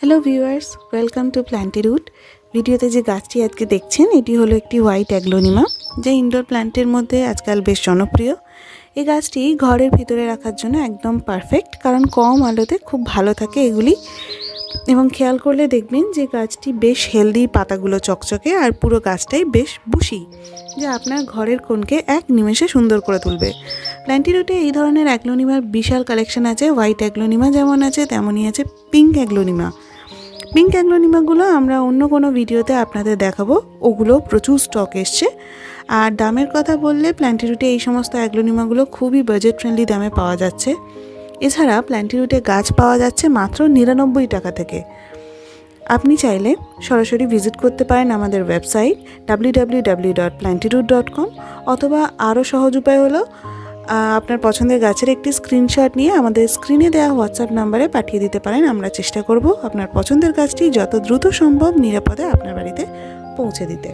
Hello viewers, welcome to planty root. ভিডিওতে যে গাছটি আজকে দেখছেন এটি হলো একটি হোয়াইট অ্যাগ্লোনিমা, যা ইনডোর প্ল্যান্টের মধ্যে আজকাল বেশ জনপ্রিয়। এই গাছটি ঘরের ভিতরে রাখার জন্য একদম পারফেক্ট, কারণ কম আলোতে খুব ভালো থাকে এগুলি। এবং খেয়াল করলে দেখবেন যে গাছটি বেশ হেলদি, পাতাগুলো চকচকে আর পুরো গাছটাই বেশ বুশি, যা আপনার ঘরের কোণকে এক নিমেষে সুন্দর করে তুলবে। প্ল্যান্টি রুটে এই ধরনের অ্যাগ্লোনিমার বিশাল কালেকশন আছে। হোয়াইট অ্যাগ্লোনিমা যেমন আছে তেমনই আছে পিঙ্ক অ্যাগ্লোনিমা। পিঙ্ক অ্যাগ্লোনিমাগুলো আমরা অন্য কোনো ভিডিওতে আপনাদের দেখাবো, ওগুলো প্রচুর স্টক এসছে। আর দামের কথা বললে প্ল্যান্টি রুটে এই সমস্ত অ্যাগ্লোনিমাগুলো খুবই বাজেট ফ্রেন্ডলি দামে পাওয়া যাচ্ছে। এছাড়া প্ল্যান্টি রুটে গাছ পাওয়া যাচ্ছে মাত্র 99 টাকা থেকে। আপনি চাইলে সরাসরি ভিজিট করতে পারেন আমাদের ওয়েবসাইট www.plantyroot.com, অথবা আরও সহজ উপায় হলো আপনার পছন্দের গাছের একটি স্ক্রিনশট নিয়ে আমাদের স্ক্রিনে দেওয়া হোয়াটসঅ্যাপ নাম্বারে পাঠিয়ে দিতে পারেন। আমরা চেষ্টা করব আপনার পছন্দের গাছটি যত দ্রুত সম্ভব নিরাপদে আপনার বাড়িতে পৌঁছে দিতে।